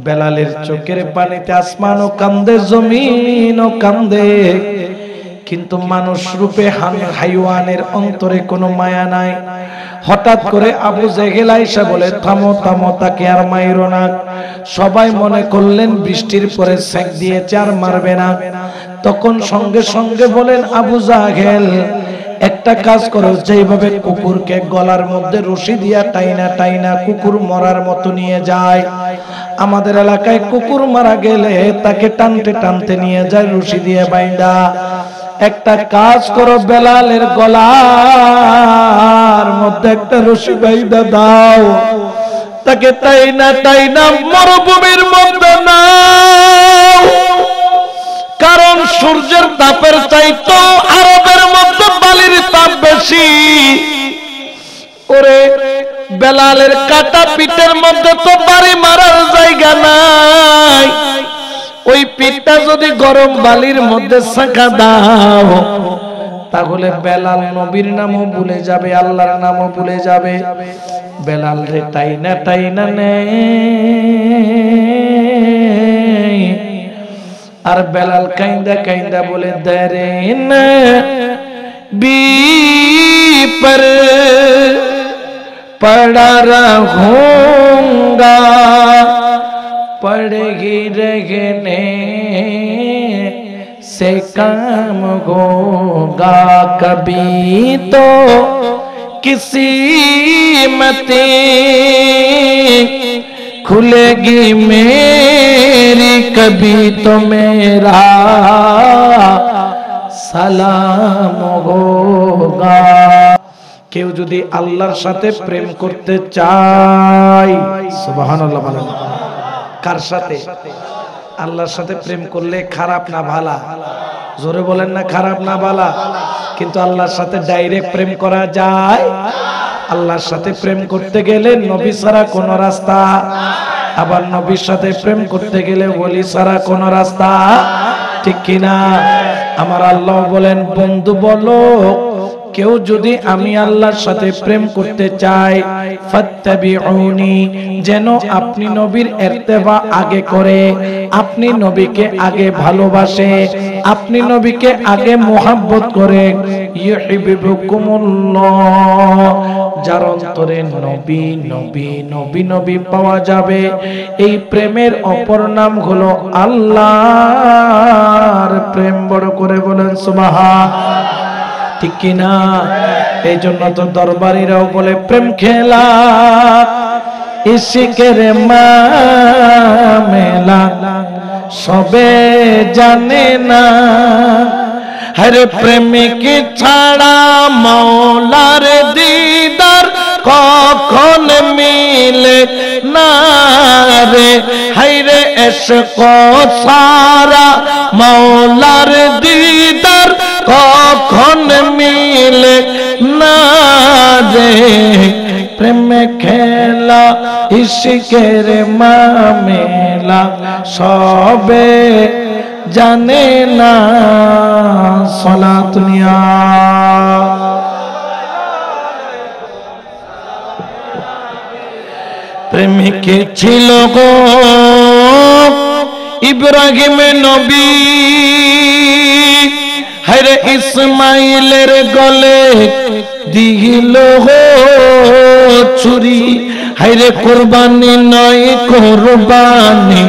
বেলালের চোখের পানিতে আসমানও কান্দে, জমিনও কান্দে, কিন্তু মানুষ রূপে হাইওয়ানের অন্তরে কোনো মায়া নাই। হঠাৎ করে আবু জেহেল আয়েশা বলে, থামো থামো, তাকে আর মাইরো না। সবাই মনে করলেন বৃষ্টির পরে সেঁক দিয়েছে, আর মারবে না। তখন সঙ্গে সঙ্গে বলেন, আবু জাহেল একটা কাজ করো, যেভাবে কুকুরকে গলার মধ্যে রশি দিয়া টাইনা টাইনা কুকুর মরার মতো নিয়ে যায়, আমাদের এলাকায় কুকুর মারা গেলে তাকে টানতে টানতে নিয়ে যায় রশি দিয়ে বাইন্দা। একটা কাজ করো, বেলালের গলার মধ্যে একটা রশি বাইন্দা দাও, তাকে টাইনা টাইনা মরুভূমির মধ্যে নাও। কারণ সূর্যের তাপের চাইতো আরবের মধ্যে বালির তাপ বেশি। ওরে বেলালের কাটা পিঠের মধ্যে তো বাড়ি মারার জায়গা নাই, ওই পিঠটা যদি গরম বালির মধ্যে ছাঁকা দাও, তাহলে বেলাল নবীর নামও ভুলে যাবে, আল্লাহর নামও ভুলে যাবে। বেলাল রে টাইনা টাইনা নেই, আর বেলাল কাইন্দা কাইন্দা বলে, দরে নবী पर पड़ा रहूंगा, पड़े ही रहने से काम होगा, कभी तो किसी मते खुलेगी मेरी, कभी तो मेरा সালাম হোগা। কেউ যদি আল্লাহর সাথে প্রেম করতে চায়, সুবহানাল্লাহ বলেন, কার সাথে? আল্লাহর সাথে প্রেম করলে খারাপ না ভালা? জোরে বলেন না, খারাপ না ভালা? কিন্তু আল্লাহর সাথে ডাইরেক্ট প্রেম করা যায়। আল্লাহর সাথে প্রেম করতে গেলে নবী ছাড়া কোনো রাস্তা, আবার নবীর সাথে প্রেম করতে গেলে ওলি ছাড়া কোনো রাস্তা, ঠিক কিনা? আমার আল্লাহ বলেন, বন্ধু বলো, কেউ যদি আমি আল্লাহর সাথে প্রেম করতে চায়, ফাত্তাবিউনি, যেন আপনি নবীর ইত্তেবা আগে করে, আপনি নবীকে আগে ভালোবাসে, আপনি নবীকে আগে মোহাব্বত করে, ইউহিব্বুকুমুল্লাহ, যার অন্তরে নবী নবী নবী নবী পাওয়া যাবে। এই প্রেমের অপর নাম হলো আল্লাহর প্রেম। বড় করে বলেন সুবহানাল্লাহ, ঠিক কিনা? এই জন্য তো দরবারিরাও বলে, প্রেম খেলা ইশকের মামলা সবে জানে না, হরে প্রেমিক ছাড়া মৌলার দিদার কখন মিলে না রে, হায়রে ইশক সারা মৌলার দিদার কখন মিলে না রে, প্রেম খেলা ইশকের মামলা সবে জানে না। সালাতুনিয়া প্রেমিক ছিল গো ইব্রাহিম নবী, হরে ইসমাইলের গলে দিল হো ছুরি, হরে কুরবানি নয় কুরবানি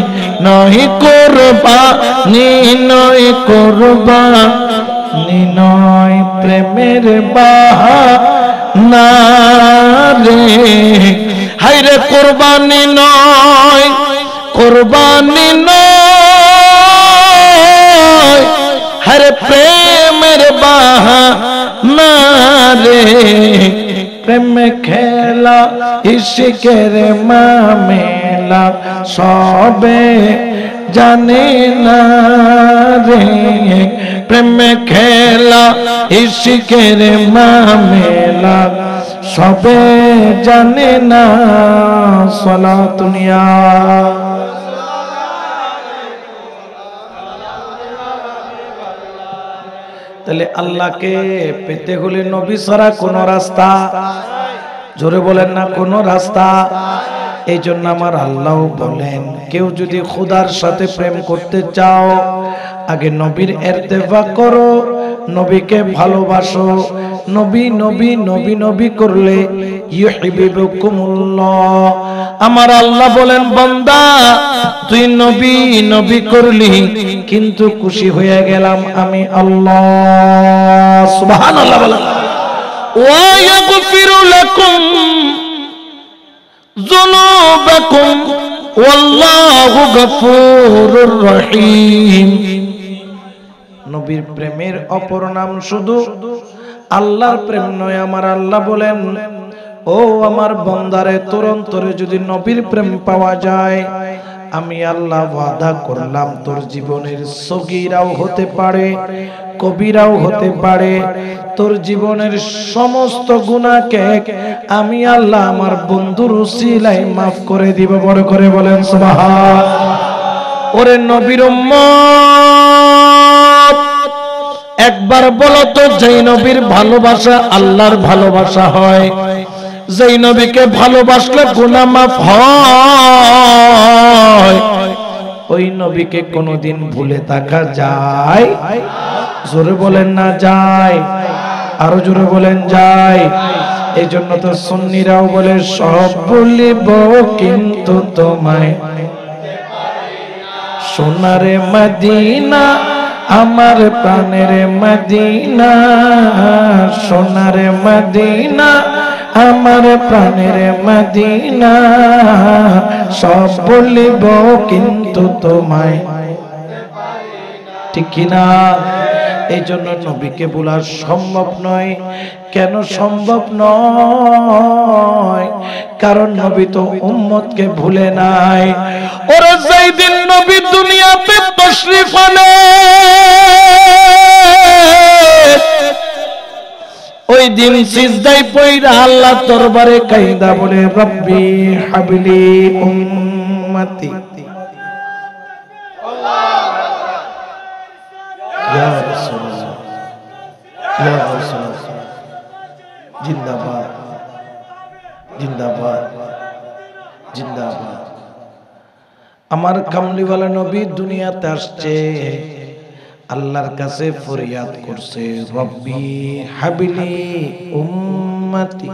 নয় কুরবানি নয় কুরবানি নয়, প্রেমের বাহানা রে, হরে কুরবানি নয় কুরবানি নয়, হরে প্রেমের বাহানা রে, প্রেম খেলা ইশকের মামলা সবে জানে না রে, প্রেম খেলা ইশকের মামলা সবে জানে না। সালাতুনিয়া তাহলে আল্লাহকে পেতে হলে নবী ছাড়া কোনো রাস্তা, জোরে বলেন না, কোনো রাস্তা। এই জন্য আমার আল্লাহ বলেন, কেউ যদি খোদার সাথে প্রেম করতে চাও আগে নবীর ইত্তেবা করো, নবীকে ভালোবাসো। নবী নবী নবী নবী করলে ইউহিব্বুকুমুল্লাহ। আমার আল্লাহ বলেন, বান্দা তুই নবী নবী করলি কিন্তু খুশি হয়ে গেলাম আমি আল্লাহ। সুবহানাল্লাহ বলেন। ওয়া ইয়াগফিরু লাকুম যুনুবাকুম ওয়াল্লাহু গফুরুর রহিম। নবীর প্রেমের অপর নাম শুধু আল্লাহর প্রেম নয়। আমার আল্লাহ বলেন, ও আমার বান্দারে, তোর অন্তরে যদি নবীর প্রেম পাওয়া যায়, আমি আল্লাহ ওয়াদা করলাম তোর জীবনের সগীরাও হতে পারে, কবিরাও হতে পারে, তোর জীবনের সমস্ত গুনাহকে আমি আল্লাহ আমার বন্ধুর উসিলায় maaf করে দিব। বড় করে বলেন সুবহান। ওরে নবীর উম্মত, একবার বলো তো, যেই নবীর ভালোবাসা আল্লাহর ভালোবাসা হয়, যেই নবীকে ভালোবাসলে গুনাহ maaf হয়, ওই নবীকে কোনোদিন ভুলে থাকা যায়? জোরে বলেন না যায়, আরো জোরে বলেন যায়। এই জন্য তো সুন্নিরাও বলে, সব ভুলিব কিন্তু তোমায়, সোনারে মদিনা আমার প্রাণের মদিনা, সোনারে মদিনা আমার প্রাণের মদিনা, সব বলিব কিন্তু তোমায়, ঠিক কিনা? এই জন্য নবীকে ভোলা সম্ভব নয়। কেন সম্ভব নয়? কারণ নবী তো উম্মতকে ভুলে নাই। ওরা যেই দিন নবী দুনিয়াতে তশরিফ আনে, ওই দিন সিজদায় পইরা আল্লাহ দরবারে কাইদা বলে, রব্বি হাবলি উম্মতি। ইয়া রাসূলুল্লাহ, ইয়া রাসূলুল্লাহ, জিন্দাবাদ জিন্দাবাদ জিন্দাবাদ। আমার কামলিওয়ালা নবী দুনিয়াতে আসছে, আল্লাহর কাছে ফরিয়াদ করছে, রব্বি হাবলি উম্মতি।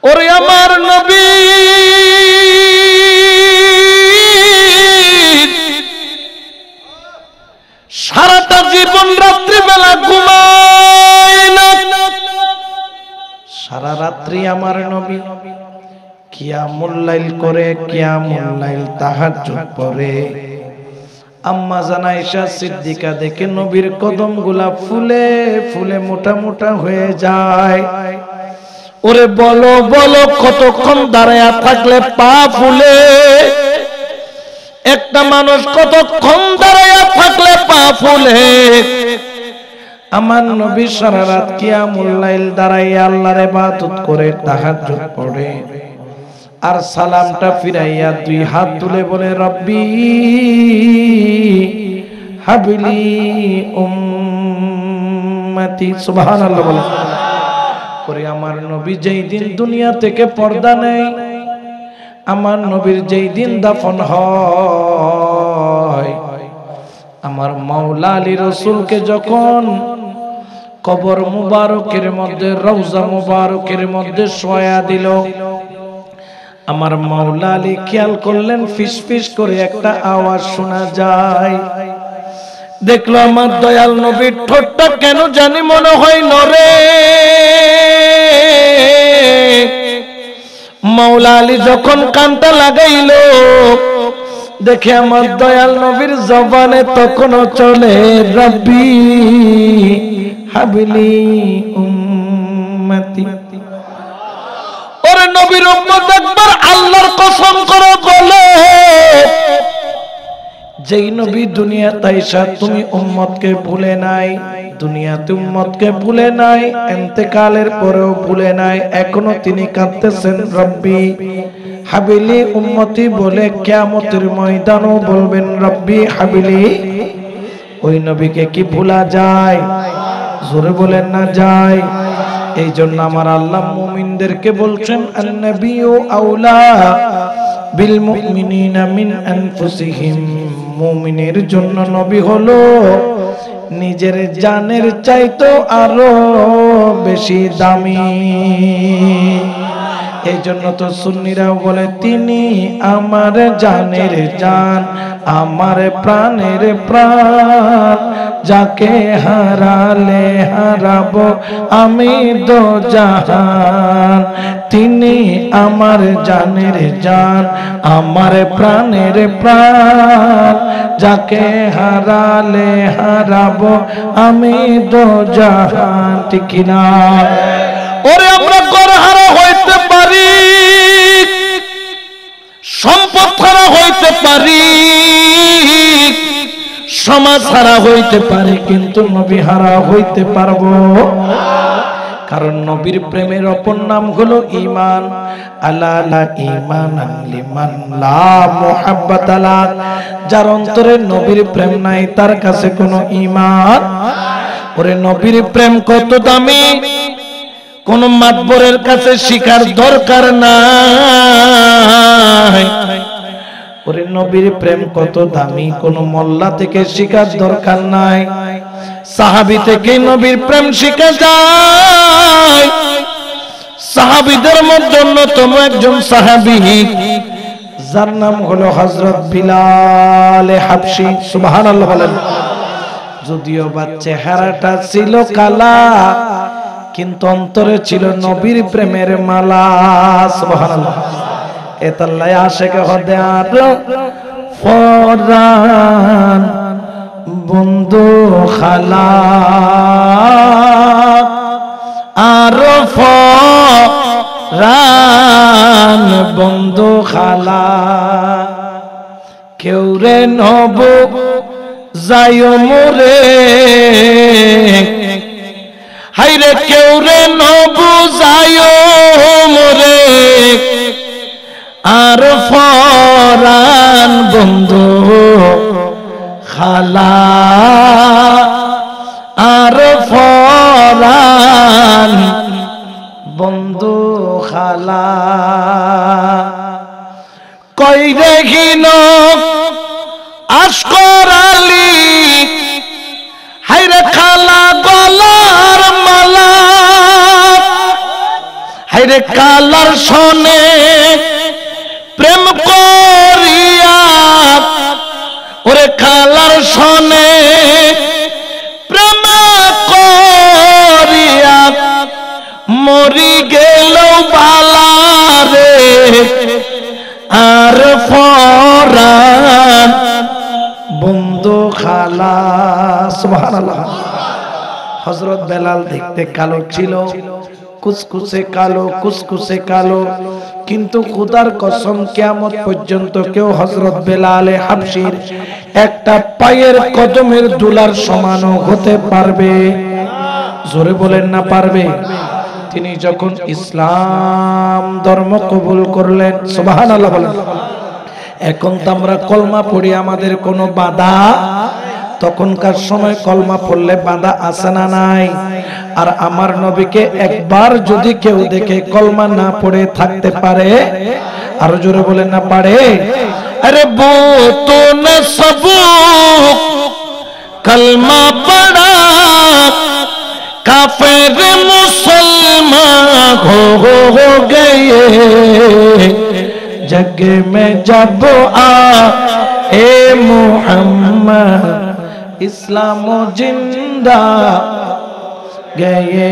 ওরে আমার নবী সারাটা জীবন রাত্রি বেলা ঘুমায় না, সারা রাত্রি আমার নবী কিয়ামুল লাইল করে, কিয়ামুল লাইল তাহাজ্জুদ পড়ে। আম্মা জান আয়েশা সিদ্দিকা দেখে নবীর কদমগুলা ফুলে ফুলে মোটা মোটা হয়ে যায়। ওরে বলো বলো, কতক্ষণ দাঁড়ায়া থাকলে পা ফুলে? একটা মানুষ কতক্ষণ দাঁড়ায়া থাকলে পা ফুলে? আমার নবী সারা রাত কিয়ামুল লাইল দাঁড়াইয়া আল্লাহর ইবাদত করে, তাহাজ্জুদ পড়ে, আর সালামটা ফিরাইয়া দুই হাত তুলে বলে, রব্বি হাবলি উম্মতি। সুবহানাল্লাহ বলে। করে আমার নবী যেই দিন দুনিয়া থেকে পর্দা নেই, আমার নবীর যেই দিন দাফন হয়, আমার মাওলা আলী রাসূলকে যখন কবর মুবারকের মধ্যে, রওজা মুবারকের মধ্যে শোয়া দিল, আমার মাওলা আলী খেয়াল করলেন ফিস ফিস করে একটা আওয়াজ শোনা যায়। দেখলো আমার দয়াল নবীর ঠোঁটটা কেন জানি মনে হয় নড়ে। মাওলা আলী যখন কানটা লাগাইলো, দেখে আমার দয়াল নবীর জবানে তখনও চলে, রব্বি হাবলি উম্মতি। ওরে নবীর উম্মত, একবার আল্লাহর কসম করে বলে, যেই নবী দুনিয়াতে আইসা তুমি উম্মতকে ভুলে নাই, দুনিয়াতে উম্মতকে ভুলে নাই, ইন্তেকালের পরেও ভুলে নাই, এখনো তিনি কাঁদতেছেন, রব্বি হাবিলি উম্মতি বলে কিয়ামতের ময়দানও বলবেন, রব্বি হাবিলি। ওই নবীকে কি ভুলা যায়? জোরে বলেন না যায়। এই জন্য আমার আল্লাহ মুমিনদেরকে বলছেন আন-নাবিয়্যু আওলা বিল মুমিনিনা মিন আনফুসিহিম, মুমিনের জন্য নবী হলো নিজের জানের চাইতে আরো বেশি দামি। এই জন্য তো সুন্নিরাও বলে তিনি আমার জানের জান, আমার প্রাণের প্রাণ, যাকে হারালে হারাবো আমি দো জাহান। তিনি আমার জানের জান, আমার প্রাণের প্রাণ, যাকে হারালে হারাবো আমি দো জাহান। ঠিক কিনা? ওরে আমরা গরহারা হইতে পারি, সম্পদ হারা হইতে পারি, সমাজ হারা হইতে পারি, কিন্তু নবী হারা হইতে পারবো। কারণ নবীর প্রেমের অপর নাম হলো ঈমান। আলা লা ঈমানান লিমান লা মুহাব্বাতা লা, যার অন্তরে নবীর প্রেম নাই তার কাছে কোনো ঈমান। ওরে নবীর প্রেম কত দামি, কোন মাতবরের কাছে শিকার দরকার নাই। ওরে নবীর প্রেম কত দামি, কোন মোল্লা থেকে শিকার দরকার নাই। সাহাবী থেকে নবীর প্রেম শিখা যায়। সাহাবীদের মধ্যে অন্যতম একজন সাহাবী, যার নাম হলো হযরত বিলাল হাবশী। সুবহানাল্লাহ বলেন। যদিও বা চেহারাটা ছিল কালা, কিন্তু অন্তরে ছিল নবীর প্রেমের মালা। সুবহানাল্লাহ। এতাল্লাই আশেকে হদে আর ফরান বন্ধু খালা, আর ফরান বন্ধু খালা, কেউ রে নব যায় মোরে, হাইরে কেউ রে নবু যায় মোরে, আর ফরান বন্ধু খালা, আর ফরান বন্ধু খালা। কই দেখিন আশকর আলী, হাইরে খালা গলার মালা, হাইরে কালার শোনে প্রেম করিয়া, ওরে খালার শোনে প্রেম করিয়া, মরি গেল বালারে, আর ফরান বন্ধু খালা। সুবহানাল্লাহ। হযরত বেলাল দেখতে কালো ছিল, কুচকুচে কালো, কুচকুচে কালো, কিন্তু খোদার কসম কিয়ামত পর্যন্ত কেউ হযরত বেলাল হাবশীর একটা পায়ের কদমের ধুলার সমানও হতে পারবে? জোরে বলেন না পারবে? তিনি যখন ইসলাম ধর্ম কবুল করলেন, সুবহানাল্লাহ বলেন। এখন তো আমরা কলমা পড়ি, আমাদের কোনো বাধা, তখনকার সময় কলমা পড়লে বাধা আছে না নাই? আর আমার নবীকে একবার যদি কেউ দেখে কলমা না পড়ে থাকতে পারে? আরো জোরে বলেন না পারে? আরে বো তো না সবুক কলমা পড়া, কাফের মুসলমান हो गए, जग में जब आए मोहम्मद, इस्लाम जिंदा गए,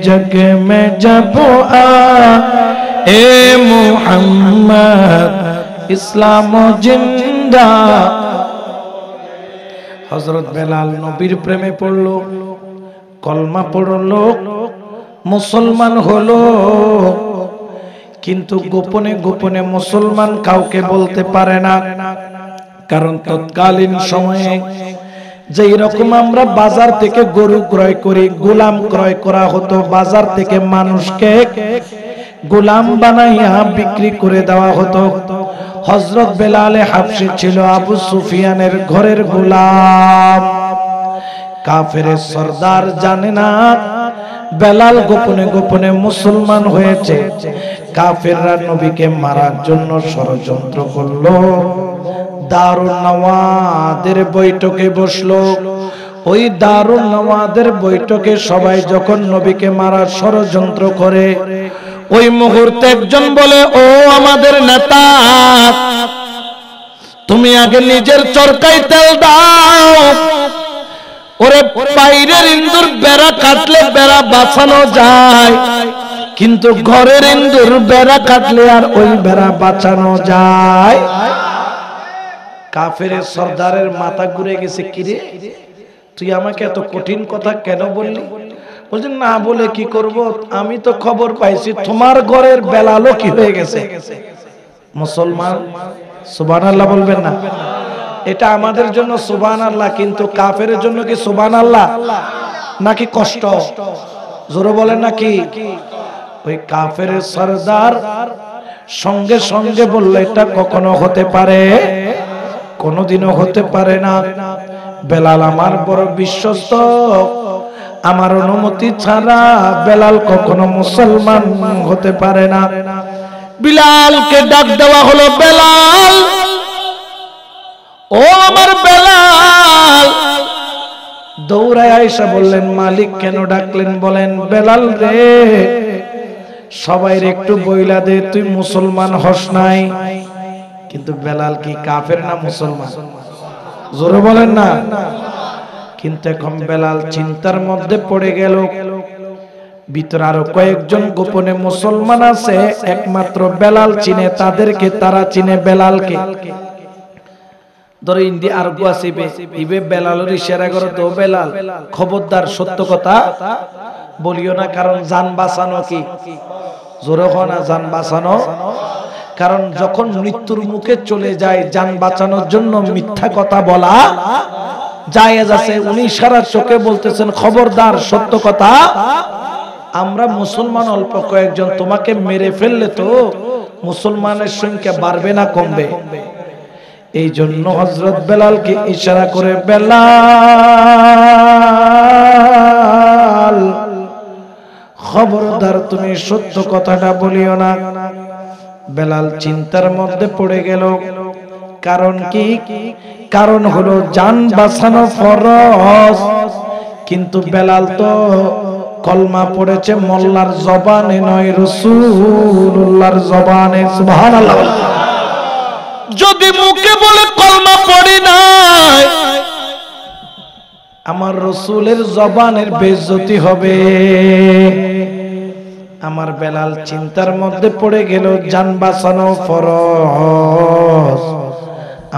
जग में जब आए मोहम्मद, इस्लाम जिंदा। हजरत बेलाल नबीर प्रेमे पड़लो, कलमा पड़लो, मुसलमान हलो, কিন্তু গোপনে গোপনে মুসলমান কাউকে বলতে পারে না। কারণ তৎকালীন সময়ে যেই রকম আমরা বাজার থেকে গরু ক্রয় করি, গোলাম ক্রয় করা হতো, বাজার থেকে মানুষকে গোলাম বানাইয়া বিক্রি করে দেওয়া হতো। হযরত বেলাল হাবশী ছিল আবু সুফিয়ানের ঘরের গোলাম। কাফেরের সরদার জানে না বেলাল গোপনে গোপনে মুসলমান হয়েছে। কাফেররা নবীকে মারার জন্য ষড়যন্ত্র করলো। দারুন নাওয়াদের বৈঠকে বসলো। ওই দারুন নাওয়াদের বৈঠকে সবাই যখন নবীকে মারার ষড়যন্ত্র করে, ওই মুহূর্তে একজন বলে, ও আমাদের নেতা, তুমি আগে নিজের চরকায় তেল দাও। ওরে বাইরের ইন্দুর বেড়া কাটলে বেড়া বাঁচানো যায়, কিন্তু ঘরের ইন্দুর বেড়া কাটলে আর ওই বেড়া বাঁচানো যায়? কাফেরের সর্দারের মাথা ঘুরে গেছে, কিরে তুই আমাকে এত কঠিন কথা কেন বললি? বলছেন না বলে কি করব, আমি তো খবর পাইছি তোমার ঘরের বেলালও কি হয়ে গেছে মুসলমান। সুবহানাল্লাহ বলবেন না? এটা আমাদের জন্য সুবহানাল্লাহ, কিন্তু কাফেরের জন্য কি সুবহানাল্লাহ নাকি কষ্ট? জোরে বলেন নাকি? ওই কাফেরের সরদার সঙ্গে সঙ্গে বলল, এটা কখনো হতে পারে? কোনোদিনও হতে পারে না। বেলাল আমার বড় বিশ্বস্ত, আমার অনুমতি ছাড়া বেলাল কখনো মুসলমান হতে পারে না। বিলালকে ডাক দেওয়া হলো, বেলাল, ও আমার বেলাল। দৌড়ায় আয়েশা বললেন, মালিক কেন ডাকলেন? বলেন, বেলাল রে, সবাই একটু বইলা দে তুই মুসলমান হস নাই। কিন্তু বেলাল কি কাফের না মুসলমান? জোরে বলেন না? কিন্তু এখন বেলাল চিন্তার মধ্যে পড়ে গেল। ভিতরে আরো কয়েকজন গোপনে মুসলমান আছে, একমাত্র বেলাল চিনে তাদেরকে, তারা চিনে বেলালকে। ধরো ইন্দি আর গো আসিবে, ইবে বেলালের ইশারা করো, তো বেলাল খবরদার সত্য কথা বলিও না, কারণ জান বাঁচানো কি জোরে হয় না? জান বাঁচানো, কারণ যখন মৃত্যুর মুখে চলে যায় জান বাঁচানোর জন্য মিথ্যা কথা বলা জায়েজ আছে। উনি সারা চোখে বলতেছেন, খবরদার সত্য কথা। আমরা মুসলমান অল্প কয়েকজন, তোমাকে মেরে ফেললে তো মুসলমানের সংখ্যা বাড়বে না কমবে? এই জন্য হযরত বেলালকে ইশারা করে, বেলাল খবরদার তুমি সত্য কথাটা বলিও না। বেলাল চিন্তার মধ্যে পড়ে গেল। কারণ কি? কারণ হলো জান বাঁচানো ফরজ, কিন্তু বেলাল তো কলমা পড়েছে মোল্লার জবানে নয়, রাসূলুল্লাহর জবানে। সুবহানাল্লাহ। যদি মুখে বলে কলমা পড়ি নাই, আমার রাসূলের জবানের বেইজ্জতি হবে। আমার বেলাল চিন্তার মধ্যে পড়ে গেল, জান বাঁচানো ফরজ,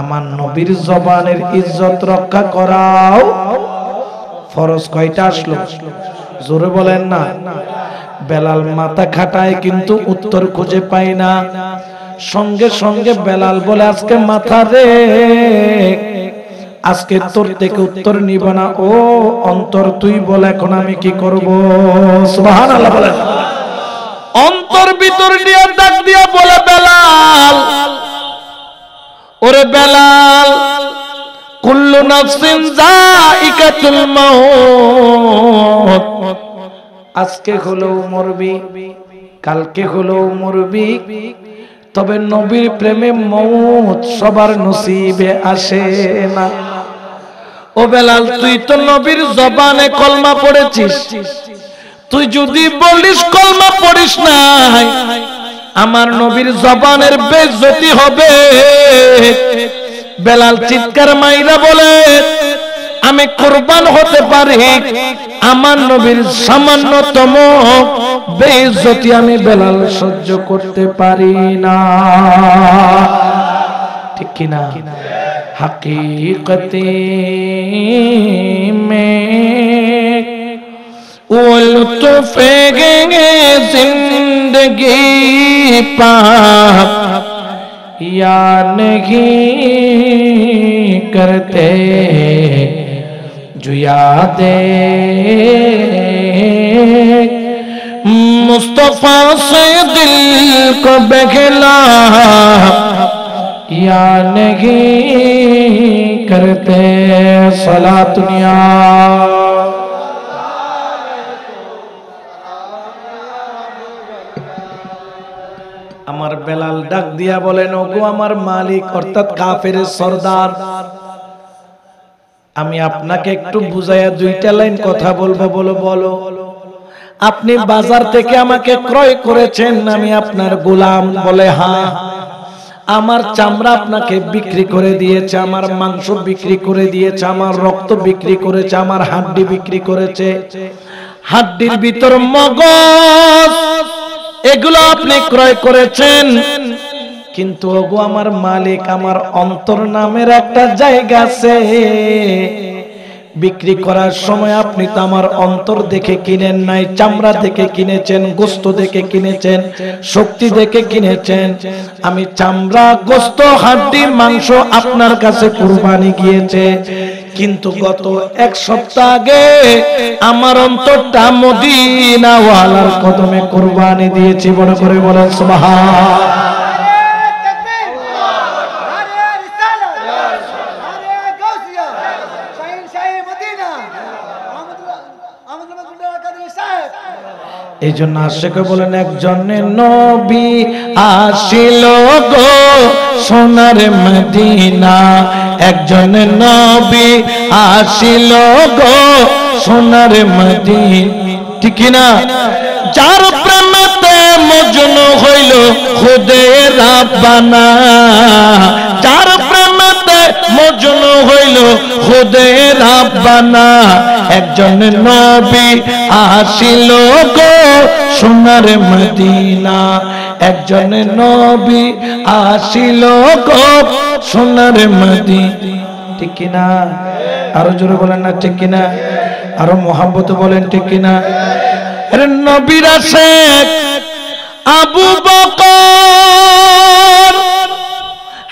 আমার নবীর জবানের ইজ্জত রক্ষা করাও ফরজ। কয়টা আসলো? জোরে বলেন না? বেলাল মাথা খাটায় কিন্তু উত্তর খুঁজে পায় না। সঙ্গে সঙ্গে বেলাল বলে, আজকে মাথা রে, আজকে তোর থেকে উত্তর নিব না। ও অন্তর, তুই বল এখন আমি কি করব? সুবহানাল্লাহ বলেন। অন্তর ভিতর দিয়ে ডাক দিয়া বলে, বেলাল, ওরে বেলাল, কুল্লু নাফসিন যায়িকাতুল মাউত, আজকে হলেও মরবি, কালকে হলেও মরবি, তবে নবীর প্রেমে মউত সবার নসিবে আসে না। ও বেলাল, তুই তো নবীর জবানে কলমা পড়েছিস, তুই যদি বলিস কলমা পড়িস নাই, আমার নবীর জবানের বেইজ্জতি হবে। বেলাল চিৎকার মাইরা বলে, আমি কুরবান হতে পারি, আমার নবীর সামান্যতম বেইজ্জতি আমি বেলাল সহ্য করতে পারি না। ঠিক কি না? হাকিকতে মে उल्फ़े जिंदगी पाप या नहीं करते जो यादे मुस्तफा से दिल को बहला या नहीं करते। सलातुनिया বেলাল ডাক দিয়া বলেন, ওগো আমার মালিক অর্থাৎ কাফেরের সরদার, আমি আপনাকে একটু বুঝাইয়া দুইটা লাইন কথা বলবো। বলো। আপনি বাজার থেকে আমাকে ক্রয় করেছেন, আমি আপনার গোলাম? বলে হ্যাঁ। আমার চামড়া আপনাকে বিক্রি করে দিয়েছে, আমার মাংস বিক্রি করে দিয়েছে, আমার রক্ত বিক্রি করেছে, আমার হাড্ডি বিক্রি করেছে, হাড্ডির ভিতর মগজ, এগুলো আপনি ক্রয় করেছেন। কিন্তু ওগো আমার মালিক, আমার অন্তর নামের একটা জায়গা আছে, বিক্রি করার সময় আপনি তো আমার অন্তর দেখে কিনেন নাই, চামড়া দেখে কিনেছেন, গোশত দেখে কিনেছেন, শক্তি দেখে কিনেছেন। আমি চামড়া, গোশত, হাড্ডি, মাংস আপনার কাছে কুরবানি গিয়েছে, কিন্তু গত এক সপ্তাহ আগে আমার অন্তরটা মদিনা ওয়ালার কদমে কুরবানি দিয়েছি। বড় করে বলেন সুবহান। এই জন্য আশেকে বলেন, একজনে নবী আসিল গো সোনার মদিনা, একজনে নবী আসিল গো সোনার মদিনা, ঠিক না? যার প্রেমেতে মজনু হইল খুদে রাব্বানা, যার প্রেমেতে মজনু হইল খুদে রাব্বানা, একজন নবী আসিল গো সোনার মদিনা, একজন নবী আসিল গো সোনার মদিনা, ঠিক কিনা? আরো জোরে বলেন না ঠিক কিনা? আরো মোহাব্বত বলেন ঠিক কিনা? আরে নবীর আশেক আবু বকর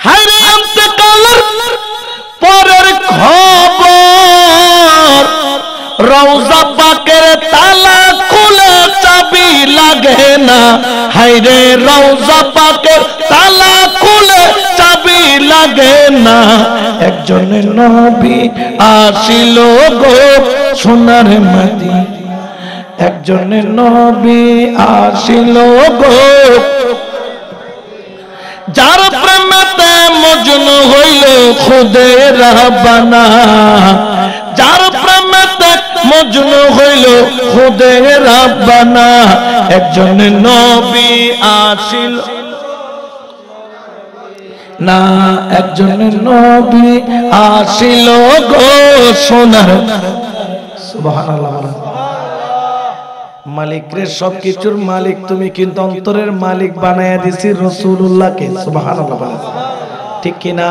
হায়রে ইন্তেকালের পরের খবর, রওজা পাকের তালা খুলে চাবি লাগে না, হায়রে রওজা পাকের তালা খুলে চাবি লাগে না, একজন নবী আসিল গো সোনার মদিনা, একজন নবী আসিল গো, যার প্রেমেতে মজনু হইল খুদে রাব্বানা, যার প্রেমেতে মজনু হইল খুদে রাব্বানা, একজন নবী আসিল না, একজন নবী আসিল গো সোনার। সুবহানাল্লাহ। মালিক রে, সবকিছুর মালিক তুমি, কিন্তু অন্তরের মালিক বানায়া দিছি রাসূলুল্লাহকে। সুবহানাল্লাহ। ঠিক কি না?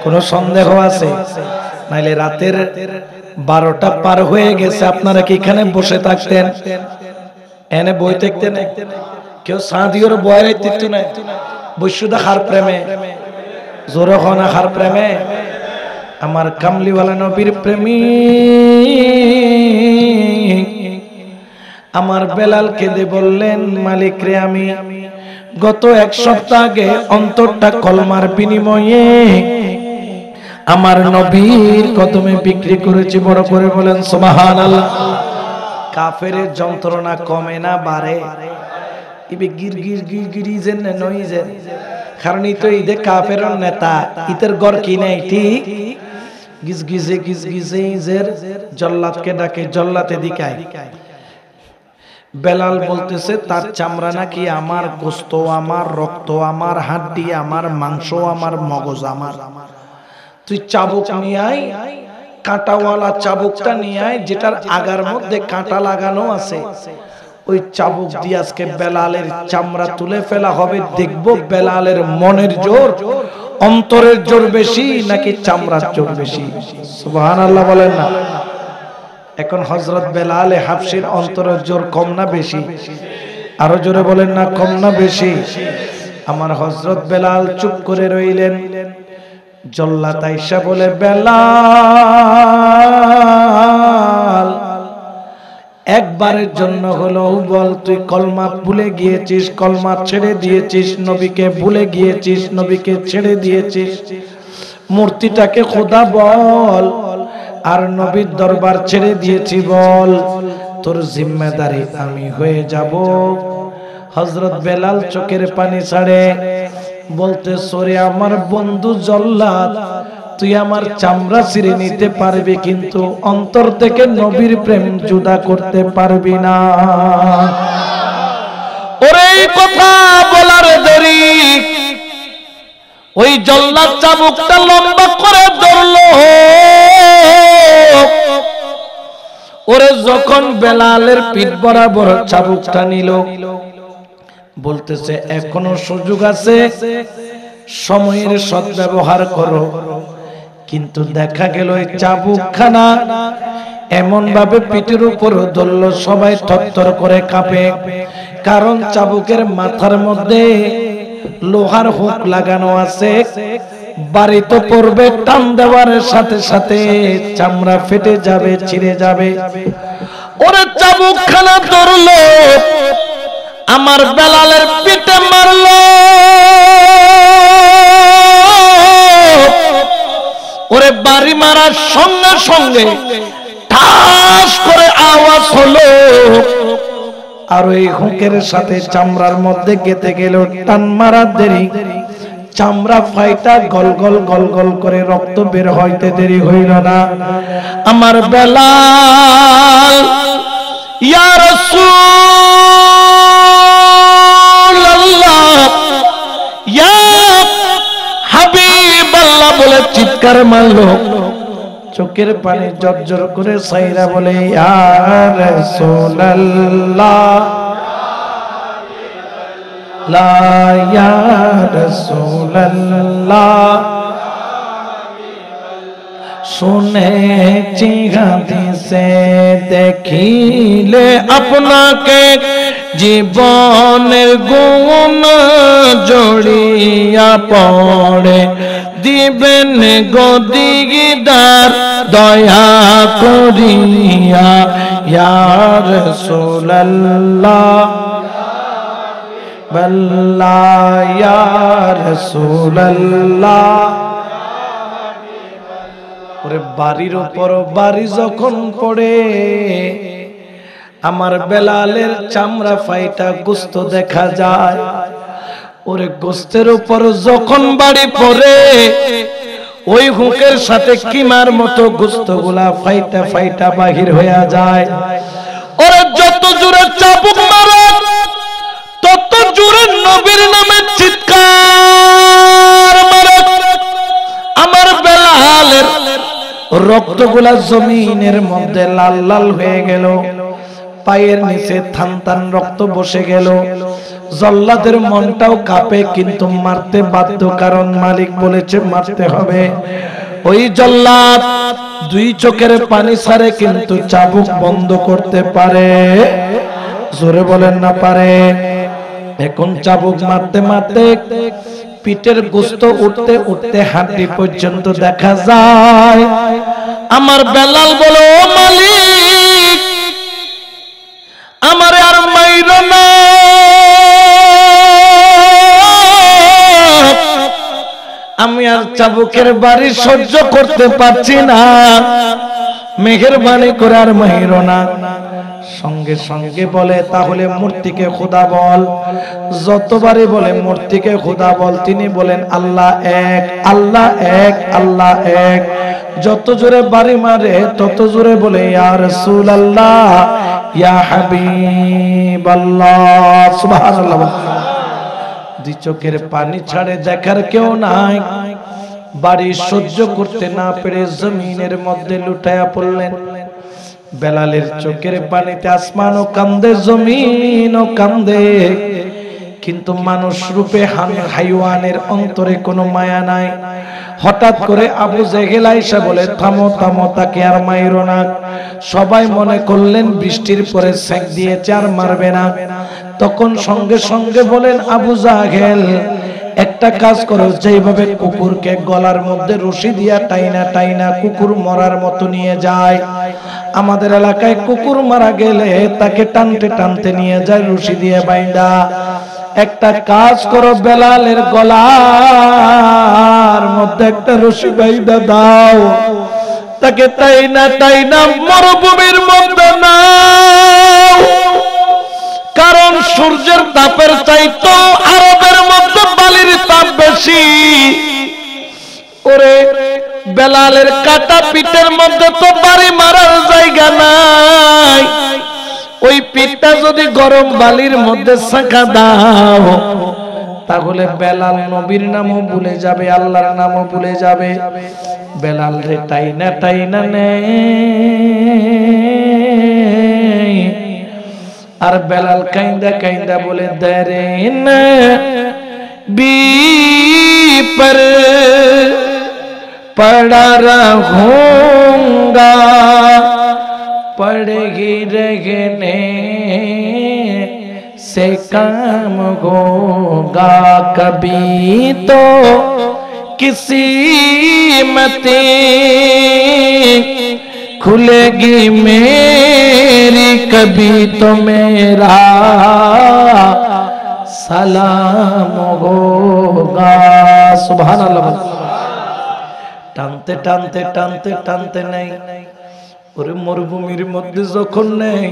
কোনো সন্দেহ আছে? নাইলে রাতের 12টা পার হয়ে গেছে, আপনারা কি এখানে বসে থাকতেন? এনে বই দেখতেন? কেউ সাদিওর বয়ের দিত না, বৈশুদা খার প্রেমে, জোরে হনা খার প্রেমে, আমার কামলিওয়ালা নবীর প্রেমী আমার বেলাল কেঁদে বললেন, মালিক রে, আমি গত এক সপ্তাহ আগে অন্তরটা কলমার বিনিময়ে আমার নবীর কদমে বিক্রি করেছি। বড় করে বলেন সুবহানাল্লাহ। কাফেরের যন্ত্রণা কমে না বাড়ে? ইবে গির গির গির গিরিজেন না নইজেন, কারণ ই তো ইদে কাফেরের নেতা, ইতের গর কি নাই, ঠিক গিজ গিজে গিজ গিজে ইজের জল্লাদকে ডাকে, জল্লাতে দিকায়। বেলাল বলতেছে তার চামড়া নাকি আমার, গোশত আমার, রক্ত আমার, হাড্ডি আমার, মাংস আমার, মগজ আমার। তুই চাবুক নিয়ে আয়, কাঁটাওয়ালা চাবুকটা নিয়ে আয়, যেটার আগার মধ্যে কাঁটা লাগানো আছে, ওই চাবুক দিয়ে আজকে বেলালের চামড়া তুলে ফেলা হবে। দেখবো বেলালের মনের জোর, অন্তরের জোর বেশি নাকি চামড়ার জোর বেশি। সুবহানাল্লাহ বলেন না? এখন হযরত বেলাল হাবশীর অন্তরের জোর কম না বেশি? আরো জোরে বলেন না, কম না বেশি? আমার হযরত বেলাল চুপ করে রইলেন। জল্লাদ আয়েশা বলে, বেলাল একবারের জন্য হলো বল, তুই কলমা ভুলে গিয়েছিস, কলমা ছেড়ে দিয়েছিস, নবীকে ভুলে গিয়েছিস, নবীকে ছেড়ে দিয়েছিস, মূর্তিটাকে খোদা বল, আর নবীর দরবার ছেড়ে দিয়েছি বল। তোর জিম্মেদারি আমি হয়ে যাব, হযরত বেলাল চোখের পানি ছাড়ে, বলতে সরে আমার বন্ধু জল্লাদ, তুই আমার চামড়া ছিঁড়ে নিতে পারবি কিন্তু অন্তর থেকে নবীর প্রেম জুদা করতে পারবি না। ওরে এই কথা বলার দেরি, ওই জল্লাদ চাবুকটা লম্বা করে ধরলো। ওরে যখন বেলালের পিঠ বরাবর চাবুকটা নিল, বলতেছে এখনো সুযোগ আছে, সময়ের সদ্ব্যবহার করো। কিন্তু দেখা গেল এই চাবুকখানা এমন ভাবে পিঠের উপর ধরল সবাই থরথর করে কাঁপে, কারণ চাবুকের মাথার মধ্যে লোহার হুক লাগানো আছে। বাড়ি তো পড়বে, টান দেওয়ার সাথে সাথে চামড়া ফেটে যাবে, ছিঁড়ে যাবে। ওরে চাবুকখানা ধরলো, আমার বেলালের পিঠে মারলো। ওরে বাড়ি মারার সঙ্গে সঙ্গে ঠাস করে আওয়াজ হলো, আর ওই হুকের সাথে চামড়ার মধ্যে গেঁথে গেল। টান মারার দেরি, চামড়া ফাইটা গল গল গল গল করে রক্ত বের হইতে দেরি হইল না। আমার বেলাল ইয়া রাসূলুল্লাহ ইয়া হাবিবাল্লাহ বলে চিৎকার মারলো। চোখের পানি জর্জর করে সাইরা বলে ইয়া রাসূলুল্লাহ লা ইয়া রাসূলুল্লাহ, শুনেছি হাদিসে দেখিলে আপনাকে জীবনের গুণ জড়িয়া পড়ে, দিবেন গদিদার দয়া করিয়া ইয়া রাসূলুল্লাহ বল্লাহ ইয়া রাসূলুল্লাহ। ওরে বাড়ির উপর বাড়ি যখন পড়ে, আমার বেলালের চামড়া ফাইটা গোস্ত দেখা যায়। ওরে গোস্তের উপর যখন বাড়ি পড়ে, ওই হুকের সাথে কিমার মতো গোস্তগুলা ফাইটা ফাইটা বাহির হয়ে যায়। ওরে যত জোরে চাবুক মারে তত জোরে নবীর নামে চিৎকার মারে। আমার বেলালের রক্তগুলা জমিনের মধ্যে লাল লাল হয়ে গেল, পায়ের নিচে থান থান রক্ত বসে গেল। জল্লাদের মনটাও কাঁপে, কিন্তু মারতে বাধ্য, কারণ মালিক বলেছে মারতে হবে। ওই জল্লাদ দুই চোখের পানি ছাড়ে, কিন্তু চাবুক বন্ধ করতে পারে? জোরে বলেন না পারে? এখন চাবুক মারতে মারতে পিঠের গোস্ত উঠতে উঠতে হাড্ডি পর্যন্ত দেখা যায়। আমার বেলাল বলো, ও মালিক আমারে আর মাইরো না, আমি আর চাবুকের বাড়ি সহ্য করতে পারছি না, মেহেরবানি করে আর মাইরো না। সঙ্গে সঙ্গে বলে, তাহলে মূর্তিকে খোদা বল। যতবারই বলে মূর্তিকে খোদা বল, তিনি বলেন আল্লাহ এক, আল্লাহ এক, আল্লাহ এক। যত জোরে বাড়ি মারে তত জোরে বলে ইয়া রাসূলুল্লাহ ইয়া হাবিবাল্লাহ, সুবহানাল্লাহ। দুই চোখের পানি ছাড়ে, দেখার কেউ নাই। বাড়ি সহ্য করতে না পেরে জমিনের মধ্যে লুটায়া পড়লেন। বেলালের চোখের পানিতে আসমানও কান্দে, জমিনও কান্দে, কিন্তু মানুষ রূপে হাইওয়ানের অন্তরে কোনো মায়া নাই। হঠাৎ করে আবু জেহেল আইসা বলে, থামো থামো, তাকে আর মাইরো না। সবাই মনে করলেন বৃষ্টির পরে সেঁক দিয়েছে, আর মারবে না। তখন সঙ্গে সঙ্গে বলেন, আবু জাহেল একটা কাজ করো, যেভাবে কুকুরকে গলার মধ্যে রশি দিয়া টাইনা টাইনা কুকুর মরার মতো নিয়ে যায়, আমাদের এলাকায় কুকুর মারা গেলে তাকে টানতে টানতে নিয়ে যায় রশি দিয়ে বাইন্দা। একটা কাজ করো, বেলালের গলার মধ্যে একটা রশি বাইন্দা দাও, তাকে টাইনা টাইনা মরুভূমির মধ্যে নাও, কারণ সূর্যের তাপের চাইতো আরবের মধ্যে বালির তাপ বেশি। ওরে বেলালের কাটা পিঠের মধ্যে তো বাড়ি মারার জায়গা নাই, ওই পিঠটা যদি গরম বালির মধ্যে ছাঁকা দাও তাহলে বেলাল নবীর নামও ভুলে যাবে, আল্লাহর নামও ভুলে যাবে। বেলাল রে টাইনা টাইনা নেই, আর বেলাল কাইন্দা কাইন্দা বলে দরে না বি पर पड़ा रहूंगा, पड़ेगी रहने से काम होगा, कभी तो किसी मते खुलेगी मेरी, कभी तो मेरा সালাম হোগা। সুবহানাল্লাহ। টানতে টানতে টানতে টানতে নেই, ওরে মরুভূমির মধ্যে যখন নেই,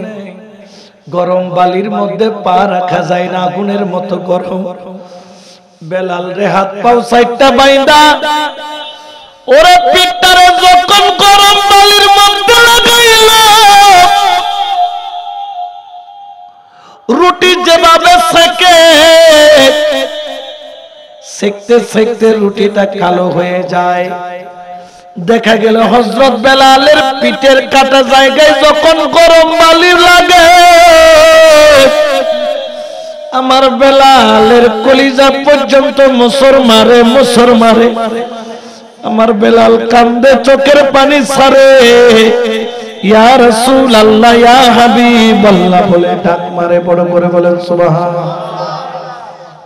গরম বালির মধ্যে পা রাখা যায় না, আগুনের মতো গরম। বেলাল রে হাত পাও সাইডটা বাইন্দা ওরে পিঠটারে যখন গরম বালির মধ্যে লাগাইল, রুটি যেভাবে সেকে সেকতে সেকতে রুটিটা কালো হয়ে যায়। দেখা গেল হযরত বেলালের পিঠের কাটা জায়গায় যখন গরম বালি লাগে, আমার বেলালের কলিজা পর্যন্ত মোচড় মারে মোচড় মারে। আমার বেলাল কান্দে, চোখের পানি ছাড়ে, ইয়া রাসূলুল্লাহ ইয়া হাবিবাল্লাহ বলে ডাক মারে, বড় করে বলেন সুবহানাল্লাহ।